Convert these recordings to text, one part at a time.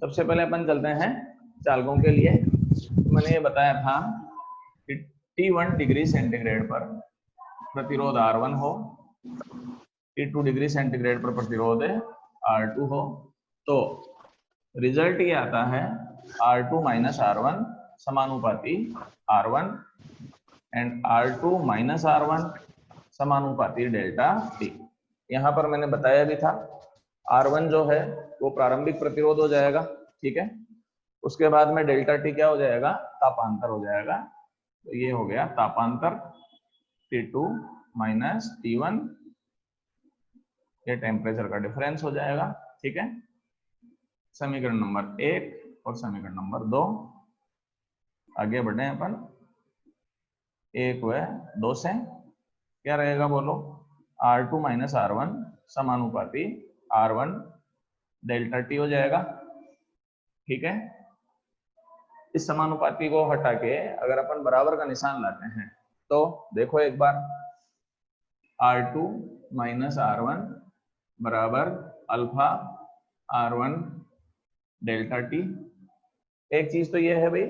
सबसे पहले अपन चलते हैं चालकों के लिए। मैंने ये बताया था कि T1 डिग्री सेंटीग्रेड पर प्रतिरोध R1 हो, T2 डिग्री सेंटीग्रेड पर प्रतिरोध R2 हो, तो रिजल्ट ये आता है R2 माइनस R1 समानुपाती R1 and R2 minus R1 समानुपाती डेल्टा T। यहाँ पर मैंने बताया भी था R1 जो है वो प्रारंभिक प्रतिरोध हो जाएगा, ठीक है। उसके बाद में डेल्टा T क्या हो जाएगा, तापांतर हो जाएगा। तो ये हो गया तापांतर T2 माइनस T1, ये टेम्परेचर का डिफरेंस हो जाएगा, ठीक है। समीकरण नंबर 1 और समीकरण नंबर 2 आगे बढ़े अपन। 1 व 2 से क्या रहेगा बोलो, R2 माइनस R1 समानुपाती R1 डेल्टा T हो जाएगा, ठीक है। इस समानुपाती को हटा के अगर अपन बराबर का निशान लाते हैं तो देखो एक बार, R2 माइनस R1 बराबर अल्फा R1 डेल्टा T। एक चीज तो ये है भाई,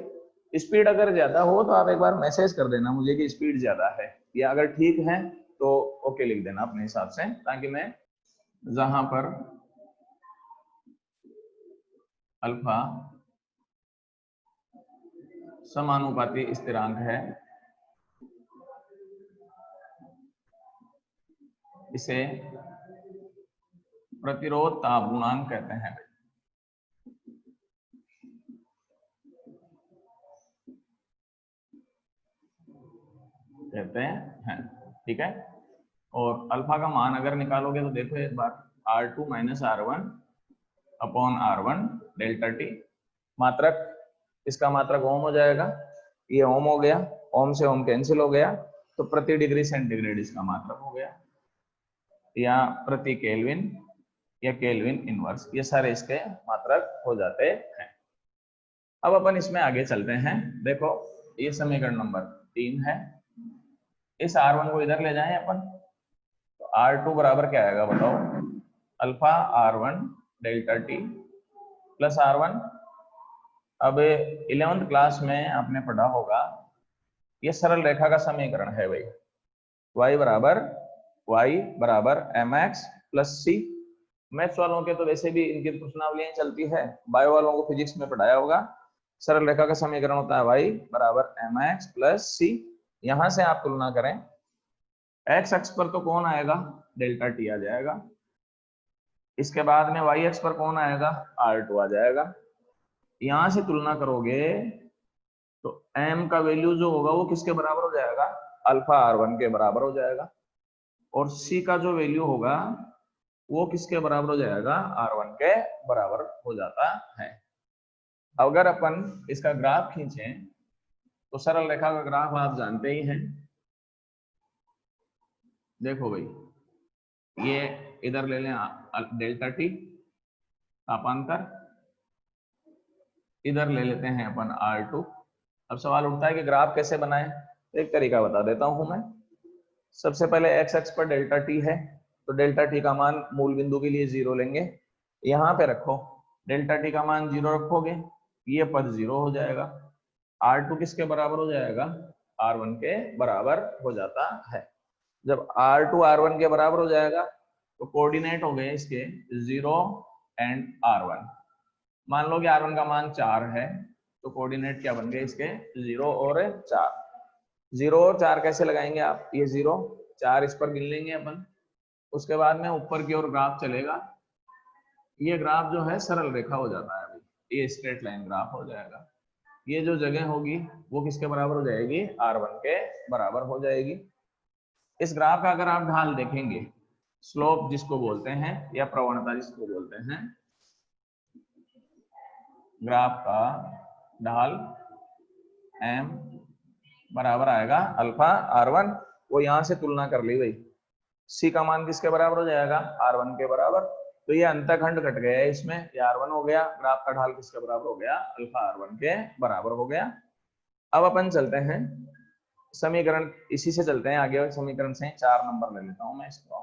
स्पीड अगर ज्यादा हो तो आप एक बार मैसेज कर देना मुझे कि स्पीड ज्यादा है, या अगर ठीक है तो ओके लिख देना अपने हिसाब से, ताकि मैं जहां पर अल्फा समानुपाती स्थिरांक है इसे प्रतिरोध ताप गुणांक कहते हैं, ठीक है। और अल्फा का मान अगर निकालोगे तो देखो एक बार, R2 minus R1 upon R1 delta T। मात्रक, इसका मात्रक ओम हो जाएगा, ये ओम हो गया, ओम से ओम कैंसिल हो गया, तो प्रति डिग्री सेंटीग्रेड इसका मात्रक हो गया, या प्रति केल्विन या केल्विन इनवर्स, ये सारे इसके मात्रक हो जाते हैं। अब अपन इसमें आगे चलते हैं। देखो ये समीकरण नंबर 3 है, इस R1 को इधर ले जाएं अपन, तो R2 बराबर क्या आएगा बताओ, alpha R1 delta T plus R1। अब 11th क्लास में आपने पढ़ा होगा, ये सरल रेखा का समीकरण है भाई, y बराबर mx प्लस c। मैथ्स वालों के तो वैसे भी इनकी प्रश्नावलियां चलती है, बायो वालों को फिजिक्स में पढ़ाया होगा। सरल रेखा का समीकरण होता है y बराबर mx प्लस c। यहां से आप तुलना करें, x अक्ष पर तो कौन आएगा, डेल्टा T आ जाएगा, इसके बाद में y अक्ष पर कौन आएगा, R2 आ जाएगा। यहां से तुलना करोगे तो m का वैल्यू जो होगा वो किसके बराबर हो जाएगा, अल्फा R1 के बराबर हो जाएगा, और c का जो वैल्यू होगा वो किसके बराबर हो जाएगा, R1 के बराबर हो जाता है। अगर अपन इसका ग्राफ खींचें तो सरल रेखा का ग्राफ आप जानते ही हैं। देखो भाई, ये इधर ले लें डेल्टा T तापांतर, इधर ले लेते हैं अपन R2। अब सवाल उठता है कि ग्राफ कैसे बनाएं, तो एक तरीका बता देता हूं मैं। सबसे पहले x अक्ष पर डेल्टा T है, तो डेल्टा T का मान मूल बिंदु के लिए 0 लेंगे, यहाँ पे रखो, डेल्टा T का मान 0 रखोगे, ये पद 0 हो जाएगा। R2 किसके बराबर हो जाएगा, R1 के बराबर हो जाता है। जब R2 R1 के बराबर हो जाएगा तो कोऑर्डिनेट हो गए इसके 0 एंड R1। मान लो कि R1 का मान 4 है, तो कोऑर्डिनेट क्या बन गए इसके, 0 और 4। 0 और 4 कैसे लगाएंगे आप, ये 0 4 इस पर गिन लेंगे अपन, उसके बाद में ऊपर की ओर ग्राफ चलेगा। ये ग्राफ जो है सरल रेखा हो जाता है अभी, ये स्ट्रेट लाइन ग्राफ हो जाएगा। ये जो जगह होगी वो किसके बराबर हो जाएगी, R1 के बराबर हो जाएगी। इस ग्राफ का अगर आप ढाल देखेंगे, स्लोप जिसको बोलते हैं या प्रवणता जिसको बोलते हैं, ग्राफ का ढाल m बराबर आएगा अल्फा R1। वो यहां से तुलना कर ली भाई, c का मान किसके बराबर हो जाएगा, R1 के बराबर, तो ये अंतखंड कट गया है इसमें, ये R1 हो गया, ग्राफ का ढाल किसके बराबर हो गया, अल्फा R1 के बराबर हो गया। अब अपन चलते हैं समीकरण, इसी से चलते हैं आगे, समीकरण से 4 नंबर ले लेता हूं मैं इसको,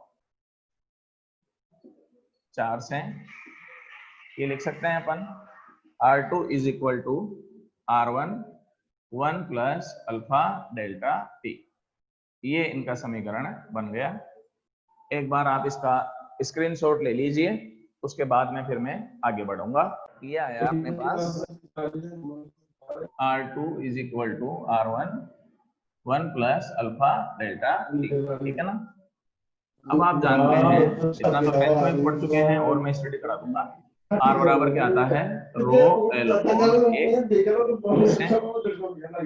4 से ये लिख सकते हैं अपन, R2 is equal to R1 1 plus alpha delta T. ये इनका समीकरण बन गया। एक बार आप इसका स्क्रीनशॉट ले लीजिए, उसके बाद में फिर मैं आगे बढ़ूंगा। ये आया अपने पास R2 is equal to R1 1 plus alpha delta T, ठीक है ना। अब आप जानते हैं, इतना तो 10th में पढ़ चुके हैं और मैं स्टडी करा दूंगा। R बराबर क्या आता है, रो एल अपॉन ए।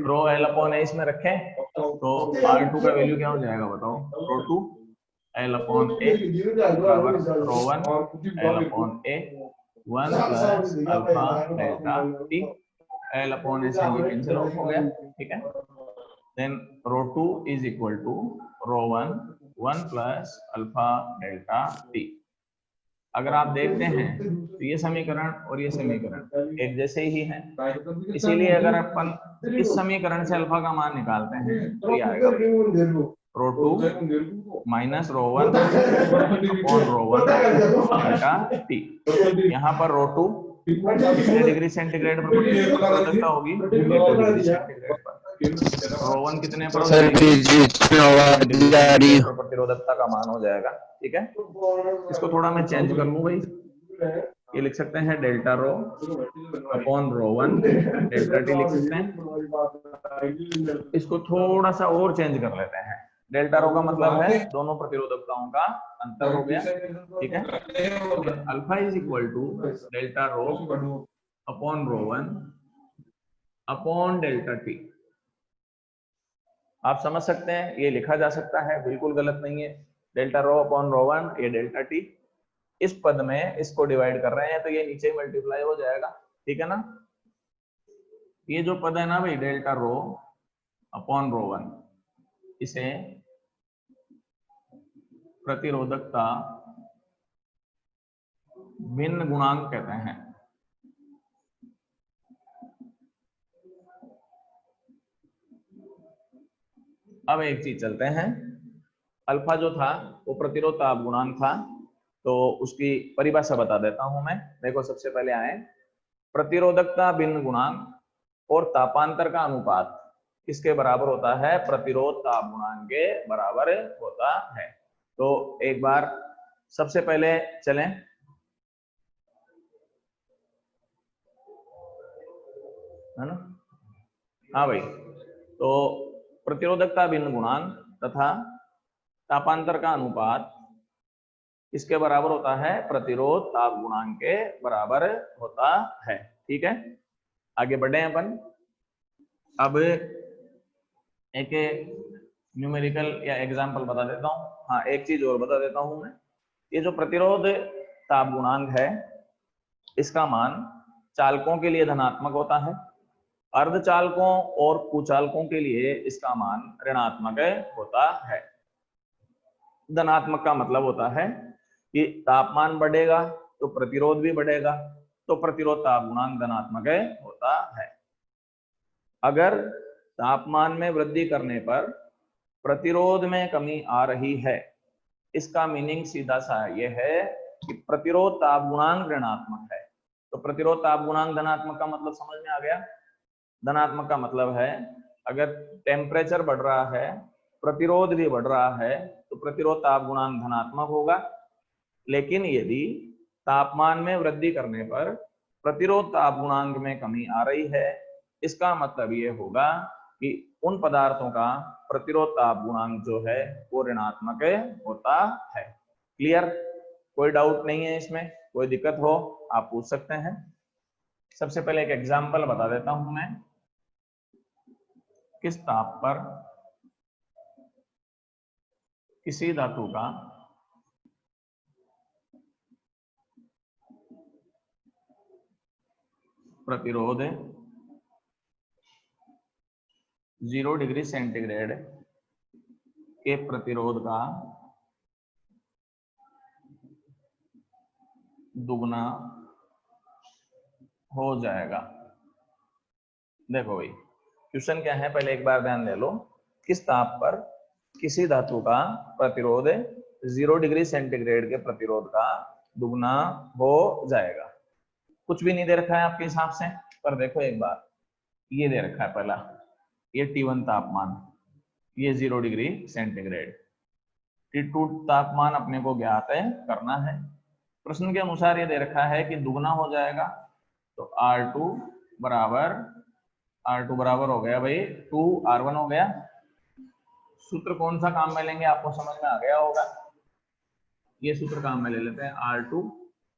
रो एल अपॉन ए इसमें रखें तो R2 का वैल्यू क्या हो जाएगा बताओ, रो 2 एल अपॉन ए बराबर rho 1 L upon A 1 plus alpha delta T. L upon A से ये कैंसिल हो गया, ठीक है। Then rho 2 is equal to rho 1 plus alpha delta T. अगर आप देखते हैं तो ये समीकरण और ये समीकरण एक जैसे ही हैं, इसीलिए अगर अपन इस समीकरण से अल्फा का मान निकालते हैं तो ये आएगा रो 2 minus rho 1 upon rho 1 delta T. यहाँ पर रो 2 कितने डिग्री सेंटीग्रेड पर प्रतिरोधकता होगी, 80 डिग्री सेंटीग्रेड पर। रो 1 कितने पर प्रतिरोधकता का मान हो जाएगा, ठीक है। इसको थोड़ा मैं चेंज कर लूं भाई, ये लिख सकते हैं delta rho upon rho 1 delta T लिख सकते हैं। इसको थोड़ा सा और चेंज कर लेते हैं। डेल्टा रो का मतलब है दोनों प्रतिरोधकताओं का अंतर हो गया, ठीक है। Alpha is equal to delta rho upon rho 1 upon delta T. आप समझ सकते हैं, ये लिखा जा सकता है, बिल्कुल गलत नहीं है। डेल्टा रो अपॉन रो 1, ये डेल्टा टी। इस पद में इसको डिवाइड कर रहे हैं तो ये नीचे मल्टीप्लाई हो जाएगा, ठीक है ना। ये जो पद है ना भाई, डेल्टा रो अपॉन रो 1, इसे प्रतिरोधकता भिन्न गुणांक कहते हैं। अब एक चीज चलते हैं, अल्फा जो था वो प्रतिरोध ताप गुणांक था, तो उसकी परिभाषा बता देता हूं मैं। देखो सबसे पहले आए, प्रतिरोधकता भिन्न गुणांक और तापांतर का अनुपात किसके बराबर होता है, प्रतिरोध ताप गुणांक के बराबर होता है। तो एक बार सबसे पहले चलें, है ना। हाँ भाई, तो प्रतिरोधकता भिन्न गुणांक तथा तापांतर का अनुपात इसके बराबर होता है, प्रतिरोध ताप गुणांक के बराबर होता है, ठीक है। आगे बढ़े अपन। अब एक न्यूमेरिकल या एग्जांपल बता देता हूं। हाँ, एक चीज और बता देता हूं मैं, ये जो प्रतिरोध ताप गुणांक है इसका मान चालकों के लिए धनात्मक होता है, अर्धचालकों और कुचालकों के लिए इसका मान ऋणात्मक होता है। धनात्मक का मतलब होता है कि तापमान बढ़ेगा तो प्रतिरोध भी बढ़ेगा, तो प्रतिरोध ताप गुणांक धनात्मक होता है। अगर तापमान में वृद्धि करने पर प्रतिरोध में कमी आ रही है, इसका मीनिंग सीधा सा ये है कि प्रतिरोध ताप गुणांक ऋणात्मक है। तो प्रतिरोध ताप गुणांक धनात्मक का मतलब समझ में आ गया। धनात्मक का मतलब है अगर टेम्परेचर बढ़ रहा है, प्रतिरोध भी बढ़ रहा है, तो प्रतिरोध ताप गुणांक धनात्मक होगा। लेकिन यदि तापमान में वृद्धि करने पर प्रतिरोध ताप गुणांक में कमी आ रही है, इसका मतलब ये होगा कि उन पदार्थों का प्रतिरोध ताप गुणांक जो है वो ऋणात्मक होता है। क्लियर? कोई डाउट नहीं है इसमें, कोई दिक्कत हो आप पूछ सकते हैं। सबसे पहले एक एग्जांपल बता देता हूं मैं। किस ताप पर किसी धातु का प्रतिरोध 0 डिग्री सेंटीग्रेड के प्रतिरोध का दुगना हो जाएगा। देखो भाई, क्वेश्चन क्या है पहले एक बार ध्यान दे लो। किस ताप पर किसी धातु का प्रतिरोध 0 डिग्री सेंटीग्रेड के प्रतिरोध का दुगना हो जाएगा। कुछ भी नहीं दे रखा है आपके हिसाब से, पर देखो एक बार ये दे रखा है पहला, ये T1 तापमान, ये 0 डिग्री सेंटीग्रेड। T2 तापमान अपने को ज्ञात है करना है। प्रश्न के अनुसार ये दे रखा है कि दुगना हो जाएगा, तो R2 बराबर हो गया भाई 2R1 हो गया। सूत्र कौन सा काम में लेंगे आपको समझ में आ गया होगा, ये सूत्र काम में ले लेते हैं। R2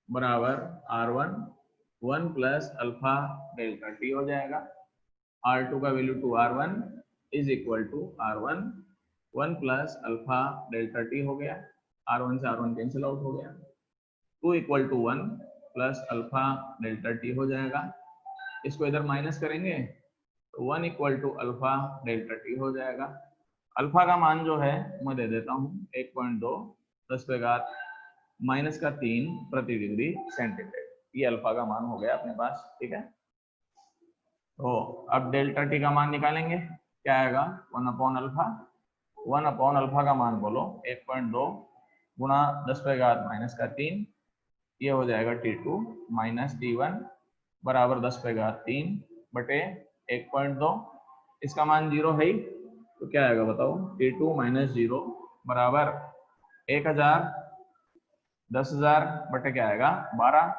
बराबर R1 1 plus alpha delta T हो जाएगा। R2 का value 2R1 is equal to R1 1 plus alpha delta T हो गया। R1 से R1 कैंसिल आउट हो गया। 2 equal to 1 plus alpha delta T हो जाएगा। इसको इधर माइनस करेंगे तो 1 equal to alpha delta T हो जाएगा। अल्फा का मान जो है मैं दे देता हूँ 1.2 10 पे घात -3 प्रति डिग्री सेंटीग्रेड। ये अल्फा का मान हो गया अपने पास, ठीक है। तो अब डेल्टा T का मान निकालेंगे, क्या आएगा 1 अपॉन अल्फा। 1 अपॉन अल्फा का मान बोलो 1.2 गुणा 10 पे घात -3, ये हो जाएगा T2 माइनस T1 बराबर 10 पे घात 3 बटे 1.2। इसका मान 0 है ही, तो क्या आएगा बताओ, T2 माइनस 0 बराबर 1000 10,000 बटे क्या आएगा 12।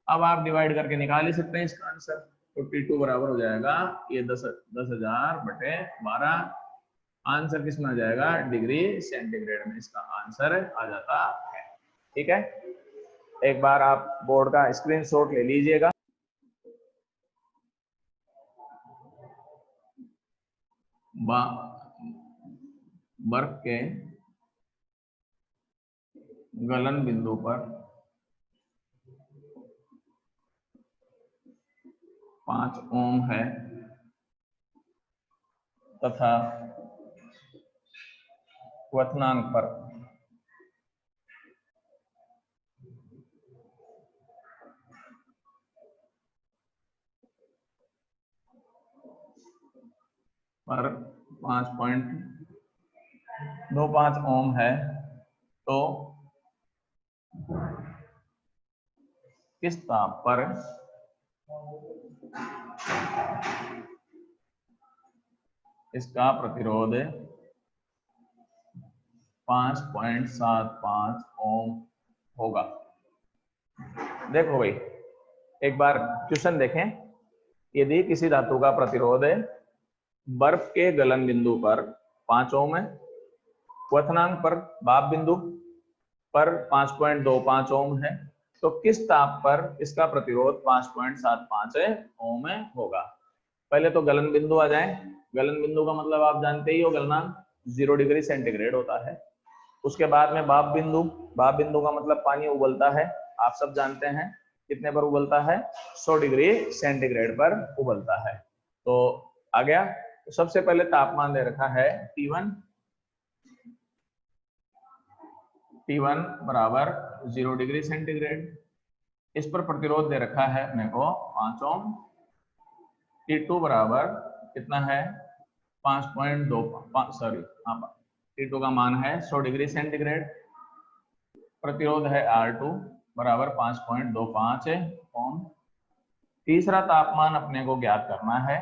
अब आप डिवाइड करके निकाल ही सकते हैं इसका आंसर। तो T2 बराबर हो जाएगा ये 10,000 बटे 12। आंसर किस में आ जाएगा, डिग्री सेंटीग्रेड में इसका आंसर आ जाता है, ठीक है। एक बार आप बोर्ड का स्क्रीनशॉट ले लीजिएगा। बर्फ के गलन बिंदु पर 5 ओम है तथा क्वथनांक पर 5.25 ओम है, तो किस ताप पर इसका प्रतिरोध 5.75 ओम होगा। देखो भाई एक बार क्वेश्चन देखें। यदि किसी धातु का प्रतिरोध बर्फ के गलन बिंदु पर 5 ओम है, क्वथनांक पर भाप बिंदु पर 5.25 ओम है, तो किस ताप पर इसका प्रतिरोध 5.75 ओम होगा। पहले तो गलन बिंदु आ जाए। गलन बिंदु का मतलब आप जानते ही हो, गलनांक 0 डिग्री सेंटीग्रेड होता है। उसके बाद में भाप बिंदु, भाप बिंदु का मतलब पानी उबलता है, आप सब जानते हैं कितने पर उबलता है, 100 डिग्री सेंटीग्रेड पर उबलता है। तो आ गया। तो सबसे पहले तापमान दे रखा है T1 बराबर 0 डिग्री सेंटीग्रेड। इस पर प्रतिरोध दे रखा है अपने को 5 ओम। T2 बराबर कितना है 5.25, सॉरी हाँ, T2 का मान है 100 डिग्री सेंटीग्रेड। प्रतिरोध है R2 बराबर 5.25 ओम। तीसरा तापमान अपने को ज्ञात करना है।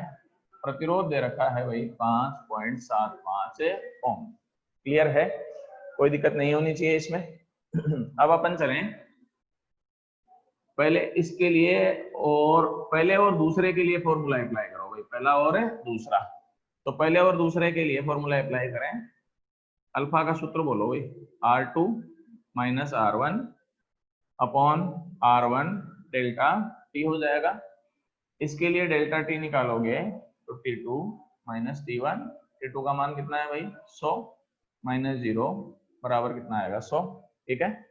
प्रतिरोध दे रखा है भाई 5.75 ओम। क्लियर है, कोई दिक्कत नहीं होनी चाहिए इसमें। अब अपन चलें पहले इसके लिए, और पहले और दूसरे के लिए फॉर्मूला अप्लाई करो भाई, पहला और दूसरा। तो पहले और दूसरे के लिए फॉर्मूला अप्लाई करें। अल्फा का सूत्र बोलो भाई, R2 minus R1 upon R1 delta T हो जाएगा। इसके लिए डेल्टा T निकालोगे तो T2 माइनस T1। T2 का मान कितना है भाई 100 माइनस 0 बराबर कितना आएगा 100, ठीक है।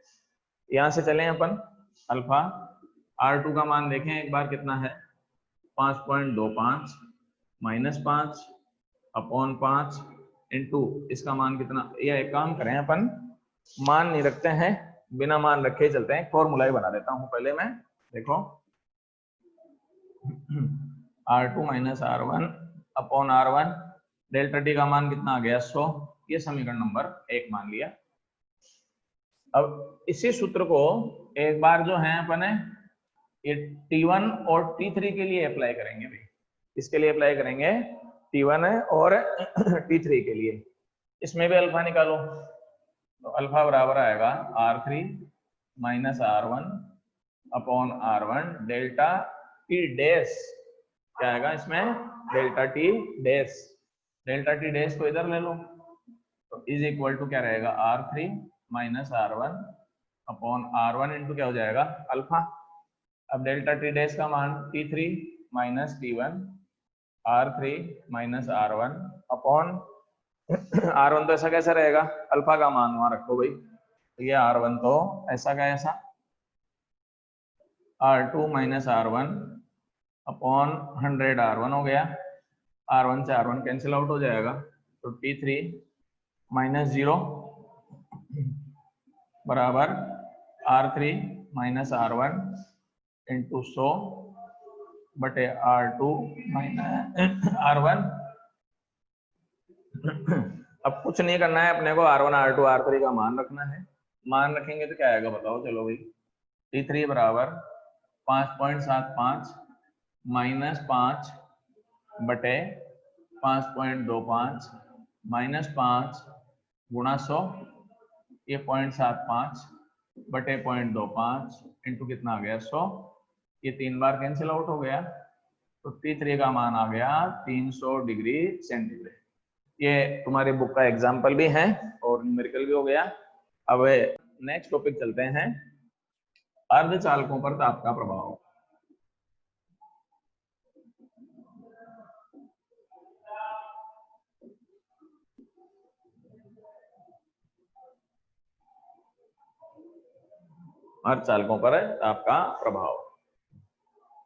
यहां से चलें अपन अल्फा। R2 का मान देखें एक बार कितना है 5.25 माइनस 5 अपॉन 5 इंटू इसका मान कितना, या एक काम करें अपन मान नहीं रखते हैं, बिना मान रखे चलते हैं, फॉर्मूला ही बना देता हूं पहले मैं। देखो R2 minus R1 upon R1 delta T का मान कितना आ गया 100। ये समीकरण नंबर 1 मान लिया। अब इसी सूत्र को एक बार जो है अपने ये T1 और T3 के लिए अप्लाई करेंगे भाई। इसके लिए अप्लाई करेंगे T1 और T3 के लिए। इसमें भी अल्फा निकालो, तो अल्फा बराबर आएगा R3 minus R1 upon R1 delta T dash, क्या आएगा इसमें delta T dash. Delta T dash को इधर ले लो, तो इज इक्वल टू क्या रहेगा R3 minus R1 upon R1 into क्या हो जाएगा अल्फा। अब डेल्टा T डैश का मान T3 minus T1 R3 minus R1 upon R1 तो ऐसा कैसा रहेगा, अल्फा का मान वहां रखो भाई, तो ये R1 तो ऐसा का ऐसा R2 minus R1 upon 100 R1 हो गया। R1 से R1 कैंसिल आउट हो जाएगा, तो T3 माइनस 0 बराबर R3 माइनस R1 इंटू 100 बटे R2 माइनस R1। अब कुछ नहीं करना है अपने को, R1 R2 R3 का मान रखना है। मान रखेंगे तो क्या आएगा बताओ, चलो भाई। T3 बराबर 5.75 माइनस 5 बटे 5.25 माइनस 5 गुणा 100, ये 0.75 बटे 0.25 इंटू कितना आ गया 100, ये 3 बार कैंसिल आउट हो गया, तो T3 का मान आ गया 300 डिग्री सेंटीग्रेड। ये तुम्हारी बुक का एग्जाम्पल भी है और न्यूमेरिकल भी हो गया। अब नेक्स्ट टॉपिक चलते हैं, अर्धचालकों पर ताप का प्रभाव। अर्धचालकों पर ताप का प्रभाव।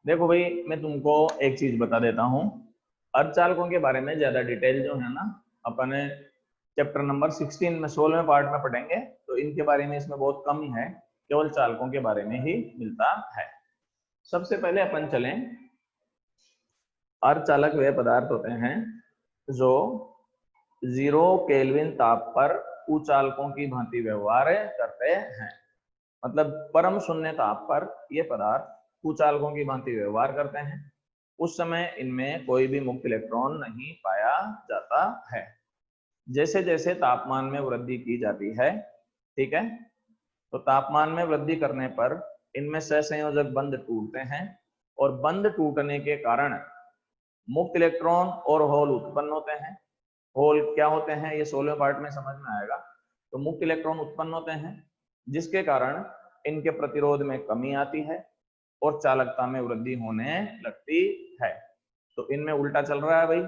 देखो भाई, मैं तुमको एक चीज बता देता हूं, अर्धचालकों के बारे में ज्यादा डिटेल जो है ना अपन चैप्टर नंबर 16 में 16वें पार्ट में पढ़ेंगे, तो इनके बारे में इसमें बहुत कम ही है, केवल चालकों के बारे में ही मिलता है। सबसे पहले अपन चलें, अर्धचालक वे पदार्थ होते हैं जो 0 केल्विन ताप पर कुचालकों की भांति व्यवहार करते हैं। मतलब परम शून्य ताप पर ये पदार्थ कुचालकों की भांति व्यवहार करते हैं। उस समय इनमें कोई भी मुक्त इलेक्ट्रॉन नहीं पाया जाता है। जैसे जैसे तापमान में वृद्धि की जाती है, ठीक है, तो तापमान में वृद्धि करने पर इनमें सहसंयोजक बंध टूटते हैं और बंध टूटने के कारण मुक्त इलेक्ट्रॉन और होल उत्पन्न होते हैं। होल क्या होते हैं ये 16वें पार्ट में समझ में आएगा। तो मुक्त इलेक्ट्रॉन उत्पन्न होते हैं जिसके कारण इनके प्रतिरोध में कमी आती है और चालकता में वृद्धि होने लगती है। तो इनमें उल्टा चल रहा है भाई,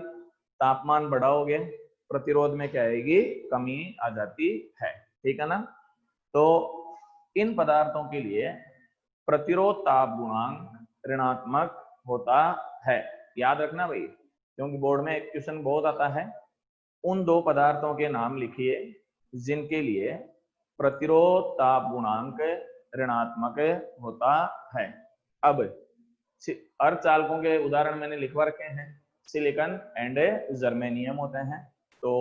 तापमान बढ़ाओगे प्रतिरोध में क्या आएगी, कमी आ जाती है, ठीक है ना। तो इन पदार्थों के लिए प्रतिरोध ताप गुणांक ऋणात्मक होता है, याद रखना भाई, क्योंकि बोर्ड में एक क्वेश्चन बहुत आता है। उन दो पदार्थों के नाम लिखिए जिनके लिए प्रतिरोध ताप गुणांक ऋणात्मक होता है। अब अर्धचालकों के उदाहरण मैंने लिखवा रखे हैं, सिलिकॉन एंड जर्मेनियम होते हैं। तो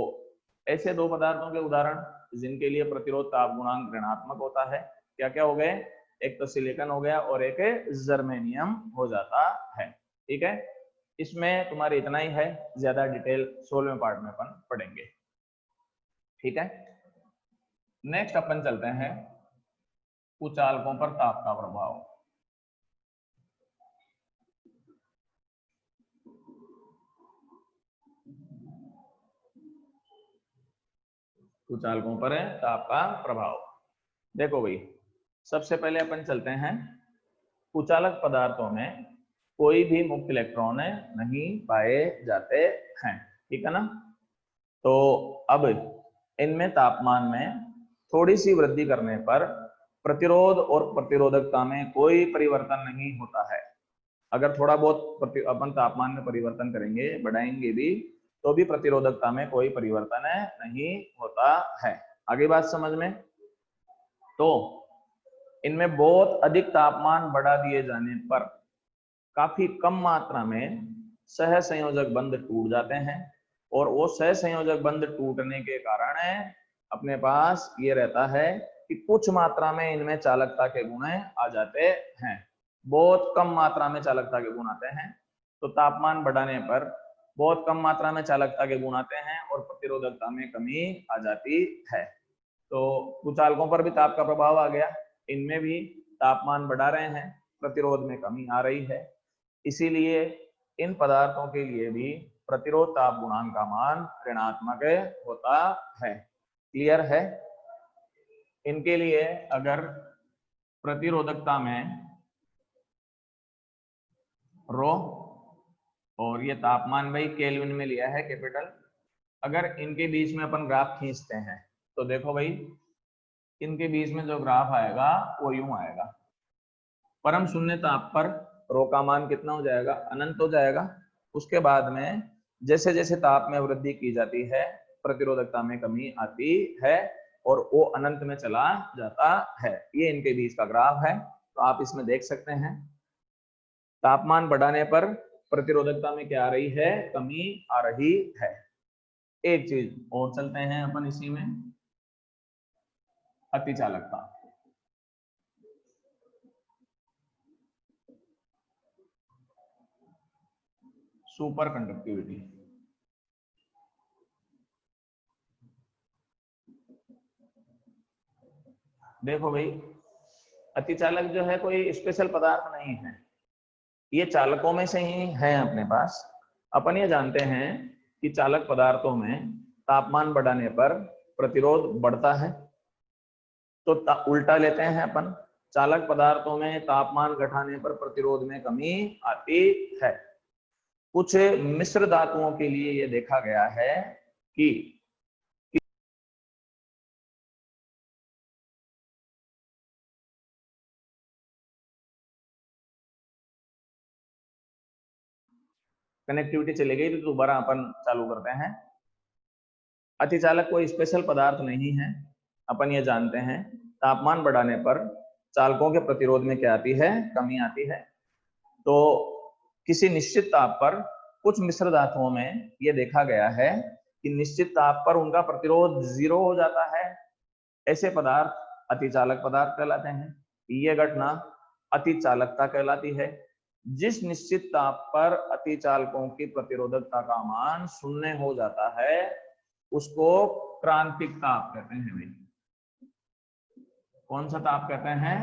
ऐसे दो पदार्थों के उदाहरण जिनके लिए प्रतिरोध ताप गुणांक ऋणात्मक होता है, क्या क्या हो गए, एक तो सिलिकॉन हो गया और एक जर्मेनियम हो जाता है, ठीक है। इसमें तुम्हारे इतना ही है, ज्यादा डिटेल 16वें पार्ट में अपन पढ़ेंगे, ठीक है। नेक्स्ट अपन चलते हैं कुचालकों पर ताप का प्रभाव। कुचालकों पर ताप का प्रभाव। देखो भाई, सबसे पहले अपन चलते हैं, कुचालक पदार्थों में कोई भी मुक्त इलेक्ट्रॉन नहीं पाए जाते हैं, ठीक है ना। तो अब इनमें तापमान में थोड़ी सी वृद्धि करने पर प्रतिरोध और प्रतिरोधकता में कोई परिवर्तन नहीं होता है। अगर थोड़ा बहुत अपन तापमान में परिवर्तन करेंगे, बढ़ाएंगे भी, तो भी प्रतिरोधकता में कोई परिवर्तन नहीं होता है। आगे बात समझ में। तो इनमें बहुत अधिक तापमान बढ़ा दिए जाने पर काफी कम मात्रा में सहसंयोजक बंध टूट जाते हैं और वो सहसंयोजक बंध टूटने के कारण अपने पास ये रहता है कि कुछ मात्रा में इनमें चालकता के गुण आ जाते हैं। बहुत कम मात्रा में चालकता के गुण आते हैं, तो तापमान बढ़ाने पर बहुत कम मात्रा में चालकता के गुण आते हैं और प्रतिरोधकता में कमी आ जाती है। तो कुचालकों पर भी ताप का प्रभाव आ गया, इनमें भी तापमान बढ़ा रहे हैं, प्रतिरोध में कमी आ रही है, इसीलिए इन पदार्थों के लिए भी प्रतिरोध ताप गुणांक का मान ऋणात्मक होता है। क्लियर है? इनके लिए अगर प्रतिरोधकता में रो और ये तापमान भाई केल्विन में लिया है कैपिटल, अगर इनके बीच में अपन ग्राफ खींचते हैं तो देखो भाई इनके बीच में जो ग्राफ आएगा वो यूं आएगा, परम शून्य ताप पर रो का मान कितना हो जाएगा, अनंत हो जाएगा। उसके बाद में जैसे जैसे ताप में वृद्धि की जाती है प्रतिरोधकता में कमी आती है और वो अनंत में चला जाता है। ये इनके बीच का ग्राफ है, तो आप इसमें देख सकते हैं तापमान बढ़ाने पर प्रतिरोधकता में क्या आ रही है, कमी आ रही है। एक चीज और चलते हैं अपन इसी में, अतिचालकता। Super conductivity. देखो भाई अतिचालक जो है कोई स्पेशल पदार्थ नहीं है, ये चालकों में से ही है अपने पास। अपन ये जानते हैं कि चालक पदार्थों में तापमान बढ़ाने पर प्रतिरोध बढ़ता है, तो उल्टा लेते हैं अपन, चालक पदार्थों में तापमान घटाने पर प्रतिरोध में कमी आती है। कुछ मिश्र धातुओं के लिए ये देखा गया है कि कनेक्टिविटी चली गई, तो दोबारा अपन चालू करते हैं। अतिचालक कोई स्पेशल पदार्थ नहीं है, अपन ये जानते हैं तापमान बढ़ाने पर चालकों के प्रतिरोध में क्या आती है, कमी आती है। तो किसी निश्चित ताप पर कुछ मिश्र धातुओं में ये देखा गया है कि निश्चित ताप पर उनका प्रतिरोध 0 हो जाता है। ऐसे पदार्थ अतिचालक पदार्थ कहलाते हैं। ये घटना अतिचालकता कहलाती है। जिस निश्चित ताप पर अतिचालकों की प्रतिरोधकता का मान 0 हो जाता है उसको क्रांतिक ताप कहते हैं भाई। कौन सा ताप कहते हैं,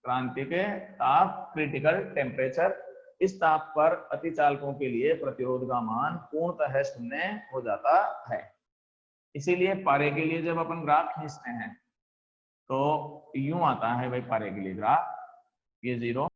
क्रांतिक ताप, क्रिटिकल टेम्परेचर। इस ताप पर अतिचालकों के लिए प्रतिरोध का मान पूर्णतः 0 हो जाता है। इसीलिए पारे के लिए जब अपन ग्राफ खींचते हैं तो यूं आता है भाई पारे के लिए ग्राफ, ये 0